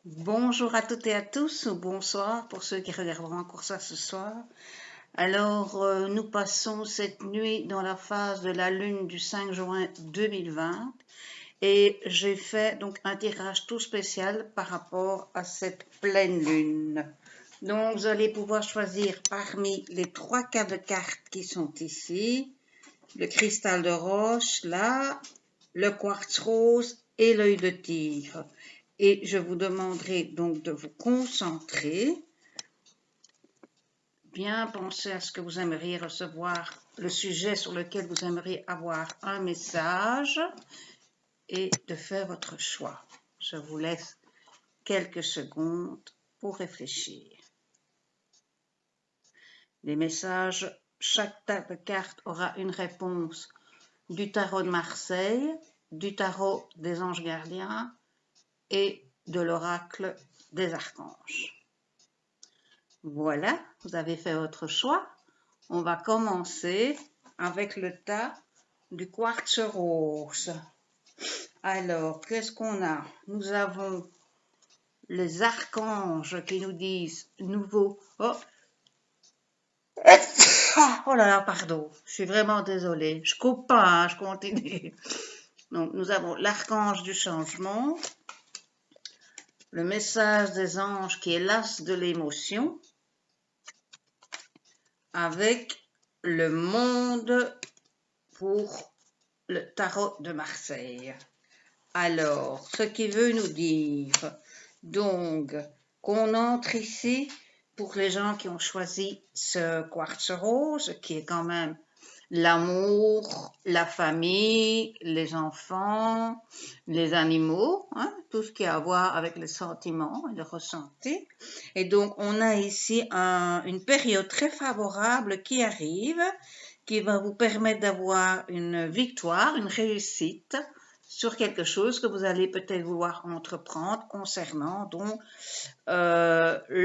Bonjour à toutes et à tous, ou bonsoir pour ceux qui regarderont encore ça ce soir. Alors, nous passons cette nuit dans la phase de la lune du 5 juin 2020 et j'ai fait donc un tirage tout spécial par rapport à cette pleine lune. Donc, vous allez pouvoir choisir parmi les 3 cas de cartes qui sont ici, le cristal de roche, là, le quartz rose et l'œil de tigre. Et je vous demanderai donc de vous concentrer, bien penser à ce que vous aimeriez recevoir, le sujet sur lequel vous aimeriez avoir un message et de faire votre choix. Je vous laisse quelques secondes pour réfléchir. Les messages, chaque carte aura une réponse du tarot de Marseille, du tarot des anges gardiens et de l'oracle des archanges. Voilà, vous avez fait votre choix. On va commencer avec le tas du quartz rose. Alors, qu'est-ce qu'on a? Nous avons les archanges qui nous disent nouveau. Oh, oh là là, pardon, je suis vraiment désolée. Je coupe pas, hein, je continue. Donc, nous avons l'archange du changement, le message des anges qui est l'as de l'émotion, avec le monde pour le tarot de Marseille. Alors, ce qui veut nous dire, donc, qu'on entre ici pour les gens qui ont choisi ce quartz rose, qui est quand même l'amour, la famille, les enfants, les animaux, hein, tout ce qui a à voir avec les sentiments et le ressenti. Et donc, on a ici une période très favorable qui arrive, qui va vous permettre d'avoir une victoire, une réussite sur quelque chose que vous allez peut-être vouloir entreprendre concernant donc le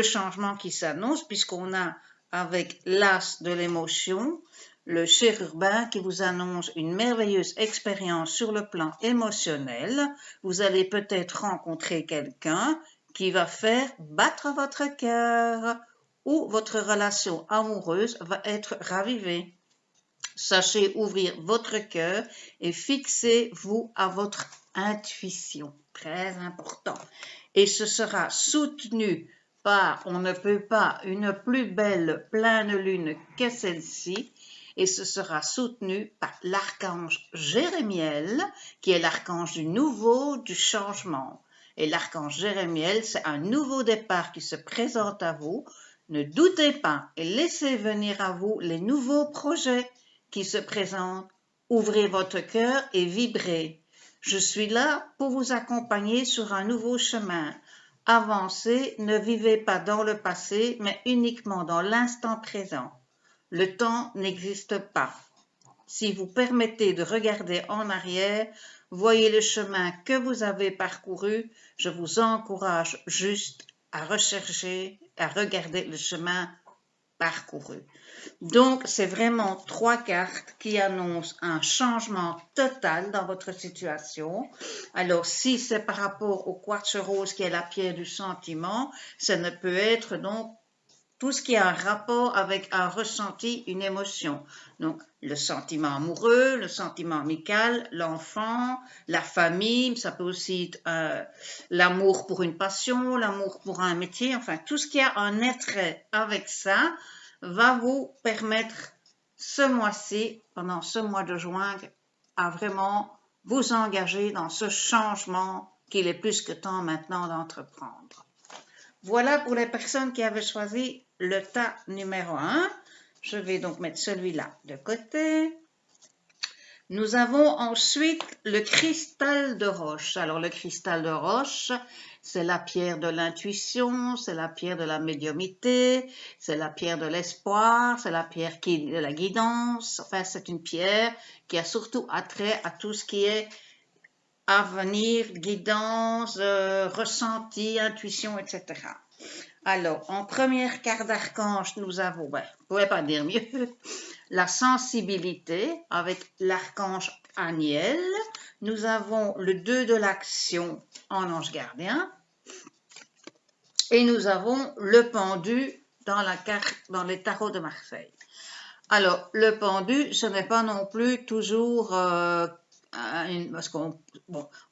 changement qui s'annonce, puisqu'on a avec l'as de l'émotion, le chérubin qui vous annonce une merveilleuse expérience sur le plan émotionnel. Vous allez peut-être rencontrer quelqu'un qui va faire battre votre cœur ou votre relation amoureuse va être ravivée. Sachez ouvrir votre cœur et fixez-vous à votre intuition. Très important. Et ce sera soutenu par, on ne peut pas, une plus belle pleine lune que celle-ci. Et ce sera soutenu par l'archange Jérémiel, qui est l'archange du nouveau, du changement. Et l'archange Jérémiel, c'est un nouveau départ qui se présente à vous. Ne doutez pas et laissez venir à vous les nouveaux projets qui se présentent. Ouvrez votre cœur et vibrez. Je suis là pour vous accompagner sur un nouveau chemin. Avancez, ne vivez pas dans le passé, mais uniquement dans l'instant présent. Le temps n'existe pas. Si vous permettez de regarder en arrière, voyez le chemin que vous avez parcouru. Je vous encourage juste à rechercher, à regarder le chemin parcouru. Donc, c'est vraiment 3 cartes qui annoncent un changement total dans votre situation. Alors, si c'est par rapport au quartz rose qui est la pierre du sentiment, ça ne peut être donc tout ce qui a un rapport avec un ressenti, une émotion. Donc, le sentiment amoureux, le sentiment amical, l'enfant, la famille, ça peut aussi être l'amour pour une passion, l'amour pour un métier, enfin, tout ce qui a un attrait avec ça va vous permettre ce mois-ci, pendant ce mois de juin, à vraiment vous engager dans ce changement qu'il est plus que temps maintenant d'entreprendre. Voilà pour les personnes qui avaient choisi le tas numéro 1. Je vais donc mettre celui-là de côté. Nous avons ensuite le cristal de roche. Alors, le cristal de roche, c'est la pierre de l'intuition, c'est la pierre de la médiumnité, c'est la pierre de l'espoir, c'est la pierre de la guidance. Enfin, c'est une pierre qui a surtout attrait à tout ce qui est avenir, guidance, ressenti, intuition, etc. Alors, en première carte d'archange, nous avons, je ne pourrais pas dire mieux, la sensibilité avec l'archange Aniel. nous avons le 2 de l'action en ange gardien et nous avons le pendu dans la carte, dans les tarots de Marseille. Alors, le pendu, ce n'est pas non plus toujours parce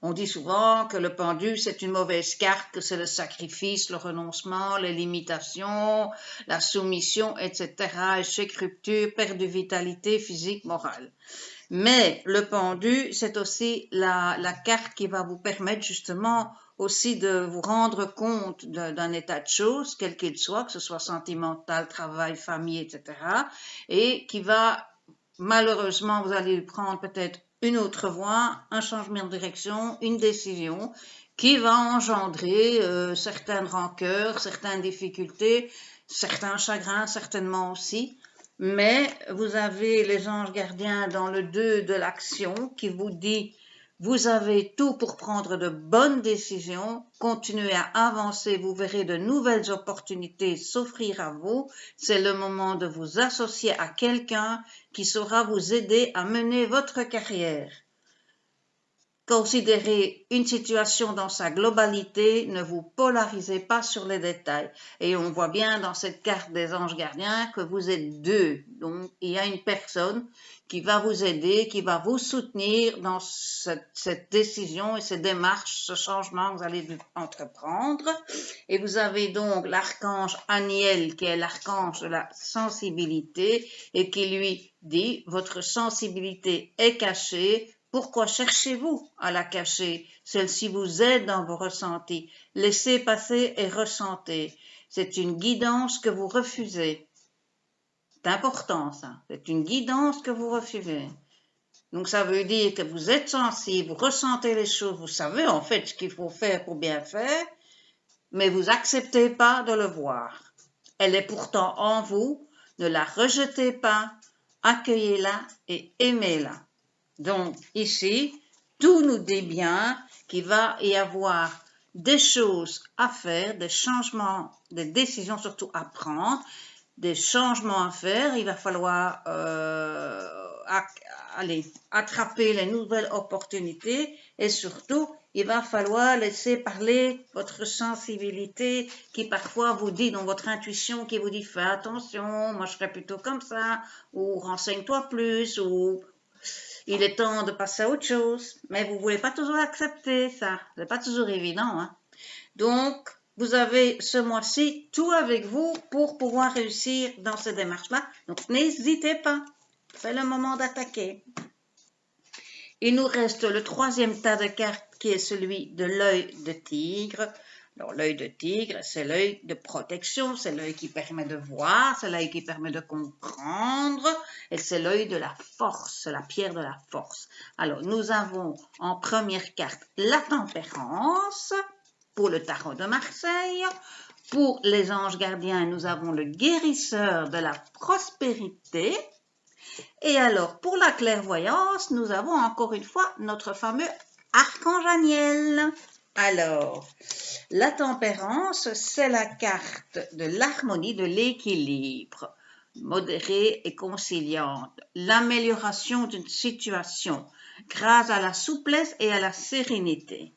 on dit souvent que le pendu, c'est une mauvaise carte, que c'est le sacrifice, le renoncement, les limitations, la soumission, etc., échec, rupture, perte de vitalité physique, morale. Mais le pendu, c'est aussi la carte qui va vous permettre justement aussi de vous rendre compte d'un état de choses, quel qu'il soit, que ce soit sentimental, travail, famille, etc. Et qui va, malheureusement, vous allez prendre peut-être une autre voie, un changement de direction, une décision qui va engendrer certaines rancœurs, certaines difficultés, certains chagrins certainement aussi. Mais vous avez les anges gardiens dans le 2 de l'action qui vous dit vous avez tout pour prendre de bonnes décisions, continuez à avancer, vous verrez de nouvelles opportunités s'offrir à vous. C'est le moment de vous associer à quelqu'un qui saura vous aider à mener votre carrière. Considérez une situation dans sa globalité, ne vous polarisez pas sur les détails. Et on voit bien dans cette carte des anges gardiens que vous êtes deux. Donc, il y a une personne qui va vous aider, qui va vous soutenir dans cette décision et cette démarche, ce changement que vous allez entreprendre. Et vous avez donc l'archange Aniel, qui est l'archange de la sensibilité et qui lui dit, votre sensibilité est cachée. Pourquoi cherchez-vous à la cacher? Celle-ci vous aide dans vos ressentis. Laissez passer et ressentez. C'est une guidance que vous refusez. C'est important ça. C'est une guidance que vous refusez. Donc ça veut dire que vous êtes sensible, vous ressentez les choses, vous savez en fait ce qu'il faut faire pour bien faire, mais vous n'acceptez pas de le voir. Elle est pourtant en vous. Ne la rejetez pas. Accueillez-la et aimez-la. Donc ici, tout nous dit bien qu'il va y avoir des choses à faire, des changements, des décisions surtout à prendre, des changements à faire. Il va falloir attraper les nouvelles opportunités et surtout, il va falloir laisser parler votre sensibilité qui parfois vous dit, dans votre intuition, qui vous dit fais attention, moi je serais plutôt comme ça, ou renseigne-toi plus, ou il est temps de passer à autre chose, mais vous ne voulez pas toujours accepter ça. Ce n'est pas toujours évident. Hein? Donc, vous avez ce mois-ci tout avec vous pour pouvoir réussir dans ces démarches-là. Donc, n'hésitez pas. C'est le moment d'attaquer. Il nous reste le 3e tas de cartes qui est celui de l'œil de tigre. Alors, l'œil de tigre, c'est l'œil de protection, c'est l'œil qui permet de voir, c'est l'œil qui permet de comprendre, et c'est l'œil de la force, la pierre de la force. Alors, nous avons en première carte la tempérance pour le tarot de Marseille. Pour les anges gardiens, nous avons le guérisseur de la prospérité. Et alors, pour la clairvoyance, nous avons encore une fois notre fameux archange Aniel. Alors, la tempérance, c'est la carte de l'harmonie, de l'équilibre, modérée et conciliante, l'amélioration d'une situation grâce à la souplesse et à la sérénité.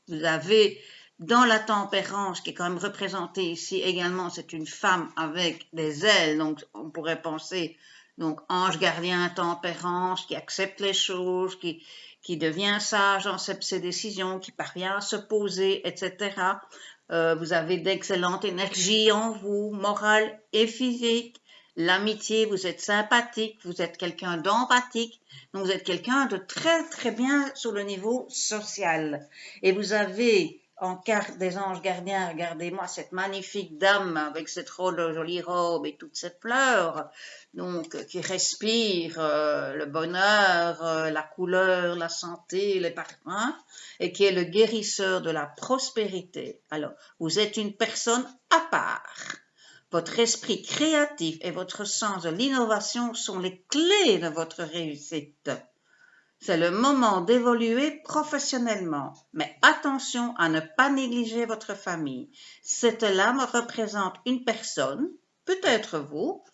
Vous avez dans la tempérance, qui est quand même représentée ici également, c'est une femme avec des ailes, donc on pourrait penser, donc ange gardien, tempérance, qui accepte les choses, qui devient sage dans ses décisions, qui parvient à se poser, etc. Vous avez d'excellentes énergies en vous, morale et physique. L'amitié, vous êtes sympathique, vous êtes quelqu'un d'empathique, donc vous êtes quelqu'un de très très bien sur le niveau social. Et vous avez en carte des anges gardiens, regardez-moi cette magnifique dame avec cette jolie robe et toutes ces fleurs, donc qui respire le bonheur, la couleur, la santé, les parfums, et qui est le guérisseur de la prospérité. Alors, vous êtes une personne à part. Votre esprit créatif et votre sens de l'innovation sont les clés de votre réussite. C'est le moment d'évoluer professionnellement, mais attention à ne pas négliger votre famille. Cette lame représente une personne, peut-être vous,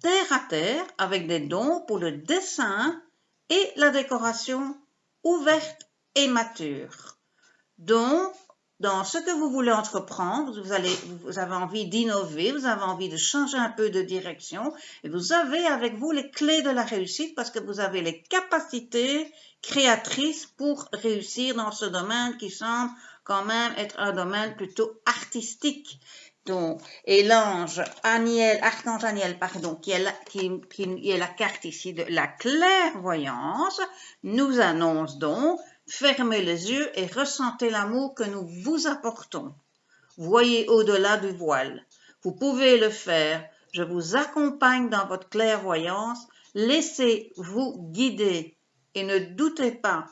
terre à terre, avec des dons pour le dessin et la décoration ouverte et mature. Donc, dans ce que vous voulez entreprendre, vous avez envie d'innover, vous avez envie de changer un peu de direction et vous avez avec vous les clés de la réussite parce que vous avez les capacités créatrices pour réussir dans ce domaine qui semble quand même être un domaine plutôt artistique. Donc, et l'ange archange Aniel, pardon, qui est la carte ici de la clairvoyance, nous annonce donc: fermez les yeux et ressentez l'amour que nous vous apportons. Voyez au-delà du voile. Vous pouvez le faire. Je vous accompagne dans votre clairvoyance. Laissez-vous guider et ne doutez pas.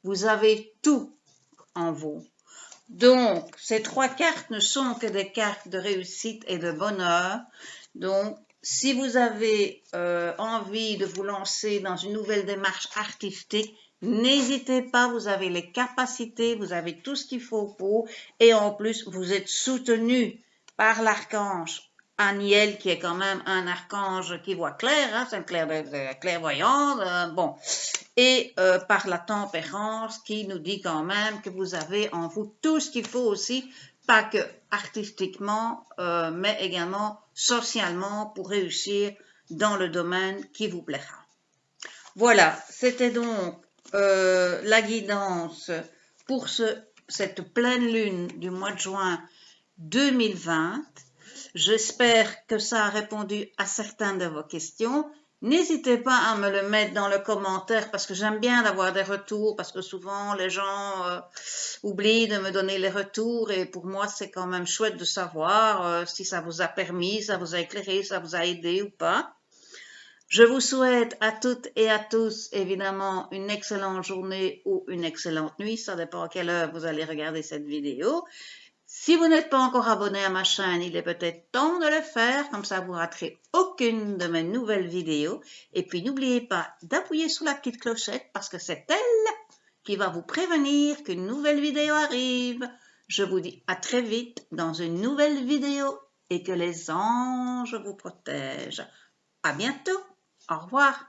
Vous avez tout en vous. Donc, ces 3 cartes ne sont que des cartes de réussite et de bonheur. Donc, si vous avez envie de vous lancer dans une nouvelle démarche artistique, n'hésitez pas, vous avez les capacités, vous avez tout ce qu'il faut pour, et en plus, vous êtes soutenu par l'archange Aniel, qui est quand même un archange qui voit clair, hein, c'est une clairvoyance, bon, et par la tempérance qui nous dit quand même que vous avez en vous tout ce qu'il faut aussi, pas que artistiquement, mais également socialement pour réussir dans le domaine qui vous plaira. Voilà, c'était donc la guidance pour cette pleine lune du mois de juin 2020. J'espère que ça a répondu à certaines de vos questions. N'hésitez pas à me le mettre dans le commentaire parce que j'aime bien d'avoir des retours parce que souvent les gens oublient de me donner les retours et pour moi c'est quand même chouette de savoir si ça vous a permis, ça vous a éclairé, ça vous a aidé ou pas. Je vous souhaite à toutes et à tous évidemment une excellente journée ou une excellente nuit, ça dépend à quelle heure vous allez regarder cette vidéo. Si vous n'êtes pas encore abonné à ma chaîne, il est peut-être temps de le faire, comme ça vous ne raterez aucune de mes nouvelles vidéos. Et puis n'oubliez pas d'appuyer sur la petite clochette parce que c'est elle qui va vous prévenir qu'une nouvelle vidéo arrive. Je vous dis à très vite dans une nouvelle vidéo et que les anges vous protègent. À bientôt. Au revoir.